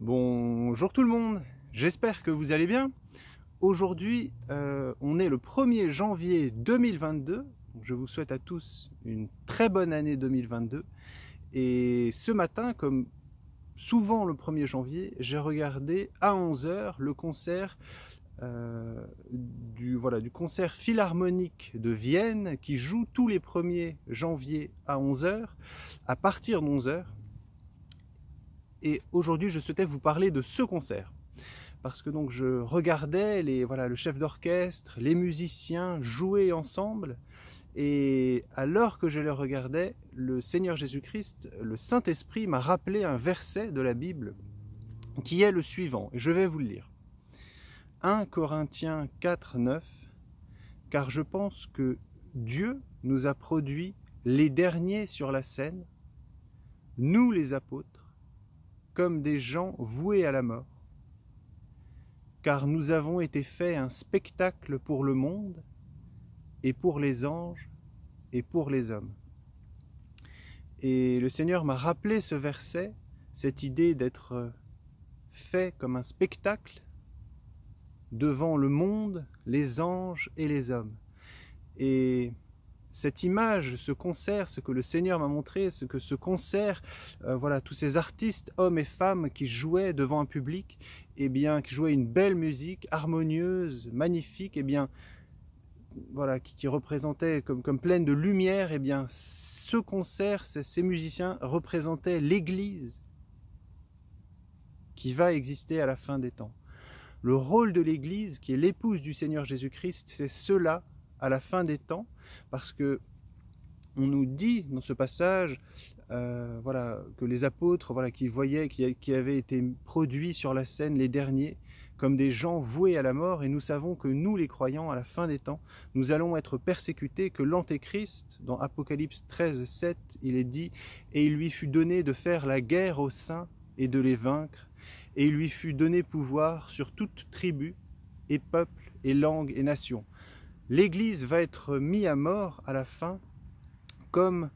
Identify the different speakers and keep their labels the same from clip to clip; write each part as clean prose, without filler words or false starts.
Speaker 1: Bonjour tout le monde, j'espère que vous allez bien. Aujourd'hui, on est le 1er janvier 2022. Je vous souhaite à tous une très bonne année 2022. Et ce matin, comme souvent le 1er janvier, j'ai regardé à 11 h le concert du concert philharmonique de Vienne qui joue tous les 1er janvier à 11 h, à partir de 11 h. Et aujourd'hui, je souhaitais vous parler de ce concert. Parce que donc je regardais le chef d'orchestre, les musiciens jouer ensemble. Et à l'heure que je les regardais, le Seigneur Jésus-Christ, le Saint-Esprit m'a rappelé un verset de la Bible qui est le suivant. Et je vais vous le lire. 1 Corinthiens 4, 9. Car je pense que Dieu nous a produits les derniers sur la scène, nous les apôtres, comme des gens voués à la mort. Car nous avons été faits un spectacle pour le monde, et pour les anges, et pour les hommes. Et le Seigneur m'a rappelé ce verset, cette idée d'être fait comme un spectacle devant le monde, les anges et les hommes. Et cette image, ce concert, ce que le Seigneur m'a montré, ce concert, tous ces artistes, hommes et femmes qui jouaient devant un public, qui jouaient une belle musique, harmonieuse, magnifique, qui représentait comme pleine de lumière, ce concert, ces musiciens représentaient l'Église qui va exister à la fin des temps. Le rôle de l'Église, qui est l'épouse du Seigneur Jésus-Christ, c'est cela à la fin des temps, parce que on nous dit dans ce passage que les apôtres qui voyaient, qui avaient été produits sur la scène les derniers, comme des gens voués à la mort, et nous savons que nous les croyants, à la fin des temps, nous allons être persécutés, que l'Antéchrist, dans Apocalypse 13, 7, il est dit « Et il lui fut donné de faire la guerre aux saints et de les vaincre, et il lui fut donné pouvoir sur toute tribu, et peuple, et langue, et nation. » L'Église va être mise à mort à la fin, comme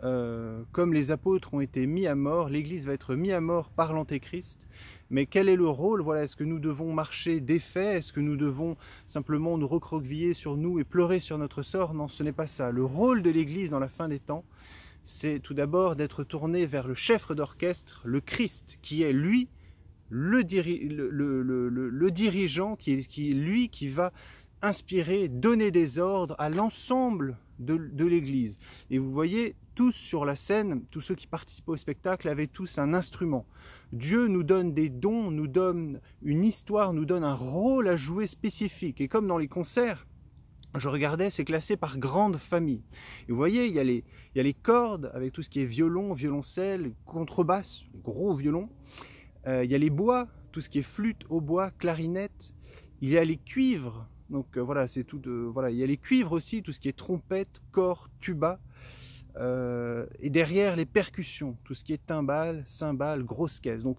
Speaker 1: les apôtres ont été mis à mort. L'Église va être mise à mort par l'Antéchrist. Mais quel est le rôle? Est-ce que nous devons marcher défaits? Est-ce que nous devons simplement nous recroqueviller sur nous et pleurer sur notre sort? Non, ce n'est pas ça. Le rôle de l'Église dans la fin des temps, c'est tout d'abord d'être tourné vers le chef d'orchestre, le Christ, qui est lui, le dirigeant, qui va inspirer, donner des ordres à l'ensemble de l'Église. Et vous voyez, tous sur la scène, tous ceux qui participaient au spectacle avaient tous un instrument. Dieu nous donne des dons, nous donne une histoire, nous donne un rôle à jouer spécifique. Et comme dans les concerts, je regardais, c'est classé par grande famille. Et vous voyez, il y a les cordes avec tout ce qui est violon, violoncelle, contrebasse, gros violon. Il y a les bois, tout ce qui est flûte, hautbois, clarinette. Il y a les cuivres. Donc il y a les cuivres aussi, tout ce qui est trompette, cor, tuba, et derrière les percussions, tout ce qui est timbales, cymbales, grosses caisses. Donc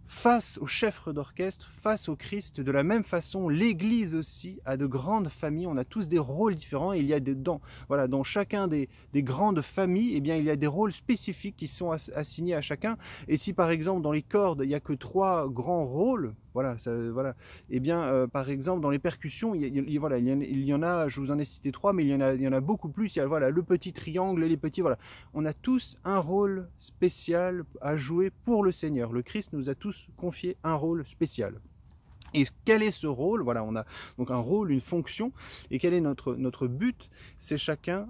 Speaker 1: face au chef d'orchestre, face au Christ, de la même façon, l'Église aussi a de grandes familles, on a tous des rôles différents, et il y a dans chacun des grandes familles, il y a des rôles spécifiques qui sont assignés à chacun. Et si par exemple dans les cordes, il n'y a que 3 grands rôles, par exemple dans les percussions, il y en a, je vous en ai cité 3, mais il y en a beaucoup plus. Il y a le petit triangle, les petits, on a tous un rôle spécial à jouer pour le Seigneur. Le Christ nous a tous confié un rôle spécial. Et quel est ce rôle? On a donc un rôle, une fonction, et quel est notre but? C'est chacun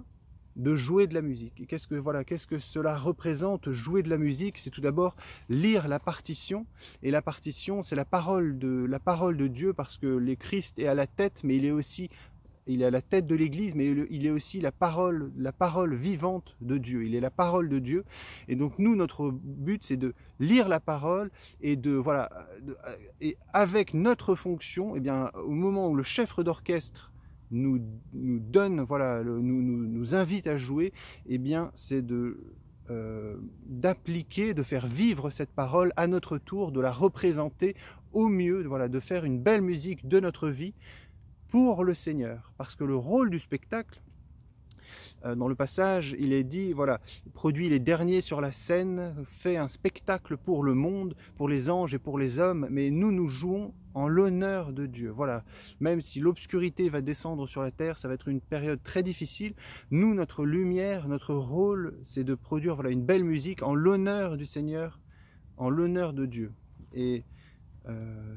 Speaker 1: de jouer de la musique. Et qu'est-ce que cela représente, jouer de la musique? C'est tout d'abord lire la partition, et la partition, c'est la parole de Dieu, parce que le Christ est à la tête, mais il est à la tête de l'Église, mais il est aussi la parole vivante de Dieu. Il est la parole de Dieu. Et donc nous, notre but, c'est de lire la parole, et et avec notre fonction, au moment où le chef d'orchestre nous donne, nous invite à jouer, c'est d'appliquer, de faire vivre cette parole à notre tour, de la représenter au mieux, de faire une belle musique de notre vie pour le Seigneur. Parce que le rôle du spectacle, Dans le passage, il est dit, voilà, produit les derniers sur la scène, fait un spectacle pour le monde, pour les anges et pour les hommes, mais nous jouons en l'honneur de Dieu. Voilà, même si l'obscurité va descendre sur la terre, ça va être une période très difficile. Nous, notre lumière, notre rôle, c'est de produire voilà, une belle musique en l'honneur du Seigneur, en l'honneur de Dieu. Et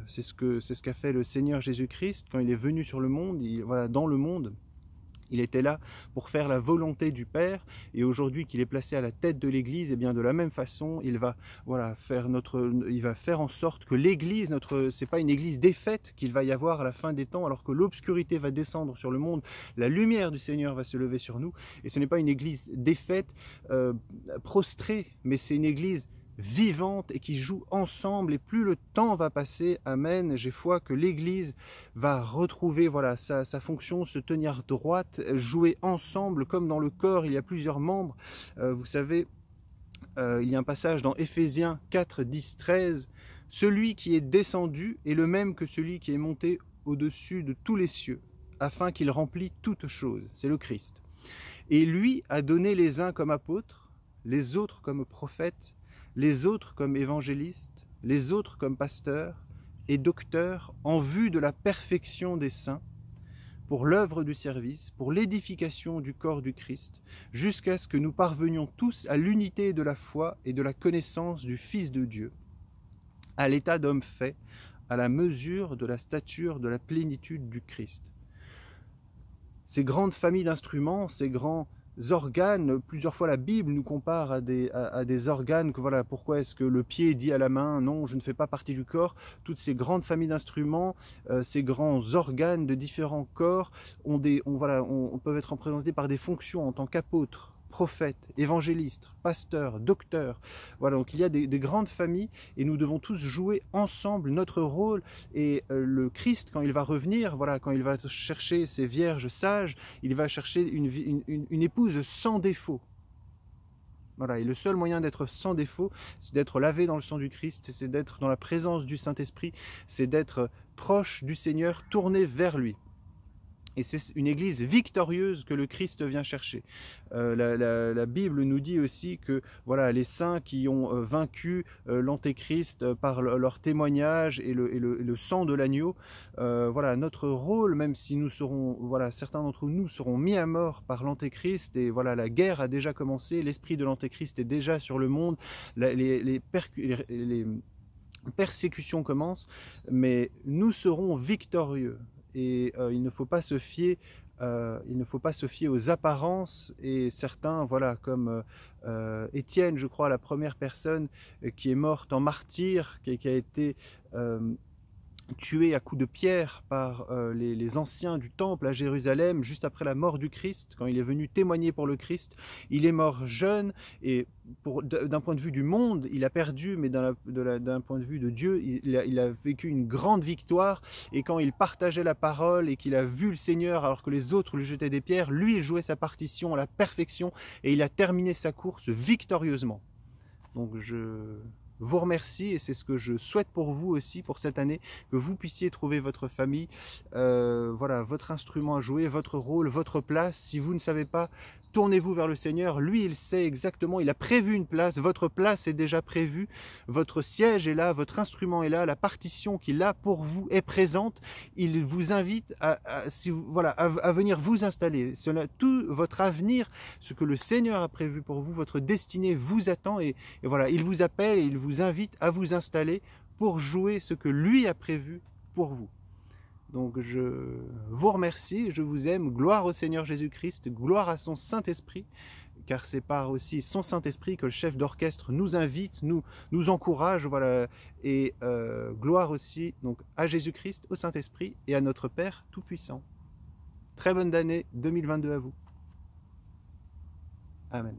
Speaker 1: c'est ce qu'a fait le Seigneur Jésus-Christ quand il est venu sur le monde, voilà, dans le monde. Il était là pour faire la volonté du Père, et aujourd'hui qu'il est placé à la tête de l'Église, et bien de la même façon, il va voilà, faire en sorte que l'Église, c'est pas une Église défaite qu'il va y avoir à la fin des temps, alors que l'obscurité va descendre sur le monde, la lumière du Seigneur va se lever sur nous, et ce n'est pas une Église défaite, prostrée, mais c'est une Église vivante et qui jouent ensemble, et plus le temps va passer, amen, j'ai foi que l'Église va retrouver voilà, sa fonction, se tenir droite, jouer ensemble comme dans le corps, il y a plusieurs membres, vous savez, il y a un passage dans Éphésiens 4, 10, 13, « Celui qui est descendu est le même que celui qui est monté au-dessus de tous les cieux, afin qu'il remplisse toutes choses. » C'est le Christ. « Et lui a donné les uns comme apôtres, les autres comme prophètes, les autres comme évangélistes, les autres comme pasteurs et docteurs, en vue de la perfection des saints, pour l'œuvre du service, pour l'édification du corps du Christ, jusqu'à ce que nous parvenions tous à l'unité de la foi et de la connaissance du Fils de Dieu, à l'état d'homme fait, à la mesure de la stature de la plénitude du Christ. » Ces grandes familles d'instruments, ces grands organes, plusieurs fois la Bible nous compare à des organes, que voilà, pourquoi est-ce que le pied dit à la main, non, je ne fais pas partie du corps. Toutes ces grandes familles d'instruments, ces grands organes de différents corps peuvent être représentés par des fonctions en tant qu'apôtres, prophètes, évangélistes, pasteurs, docteurs. Voilà, donc il y a des grandes familles et nous devons tous jouer ensemble notre rôle. Et le Christ, quand il va revenir, voilà, quand il va chercher ces vierges sages, il va chercher une épouse sans défaut. Voilà, et le seul moyen d'être sans défaut, c'est d'être lavé dans le sang du Christ, c'est d'être dans la présence du Saint-Esprit, c'est d'être proche du Seigneur, tourné vers lui. Et c'est une église victorieuse que le Christ vient chercher. La Bible nous dit aussi que voilà, les saints qui ont vaincu l'antéchrist par leur témoignage et le sang de l'agneau, voilà, notre rôle, même si nous serons, voilà, certains d'entre nous seront mis à mort par l'antéchrist, et voilà, la guerre a déjà commencé, l'esprit de l'antéchrist est déjà sur le monde, les persécutions commencent, mais nous serons victorieux. Et il ne faut pas se fier, aux apparences, et certains, voilà, comme Étienne, je crois, la première personne qui est morte en martyr, qui a été tué à coups de pierre par les anciens du temple à Jérusalem, juste après la mort du Christ, quand il est venu témoigner pour le Christ. Il est mort jeune, et d'un point de vue du monde, il a perdu, mais d'un point de vue de Dieu, il a vécu une grande victoire. Et quand il partageait la parole et qu'il a vu le Seigneur alors que les autres lui jetaient des pierres, lui, il jouait sa partition à la perfection, et il a terminé sa course victorieusement. Donc je vous remercie, et c'est ce que je souhaite pour vous aussi, pour cette année, que vous puissiez trouver votre famille, voilà, votre instrument à jouer, votre rôle, votre place. Si vous ne savez pas, tournez-vous vers le Seigneur, lui il sait exactement, il a prévu une place, votre place est déjà prévue, votre siège est là, votre instrument est là, la partition qu'il a pour vous est présente. Il vous invite à venir vous installer. Tout votre avenir, ce que le Seigneur a prévu pour vous, votre destinée vous attend, et voilà, il vous appelle et il vous invite à vous installer pour jouer ce que lui a prévu pour vous. Donc je vous remercie, je vous aime, gloire au Seigneur Jésus-Christ, gloire à son Saint-Esprit, car c'est par aussi son Saint-Esprit que le chef d'orchestre nous invite, nous encourage, voilà, et gloire aussi donc à Jésus-Christ, au Saint-Esprit et à notre Père Tout-Puissant. Très bonne année 2022 à vous. Amen.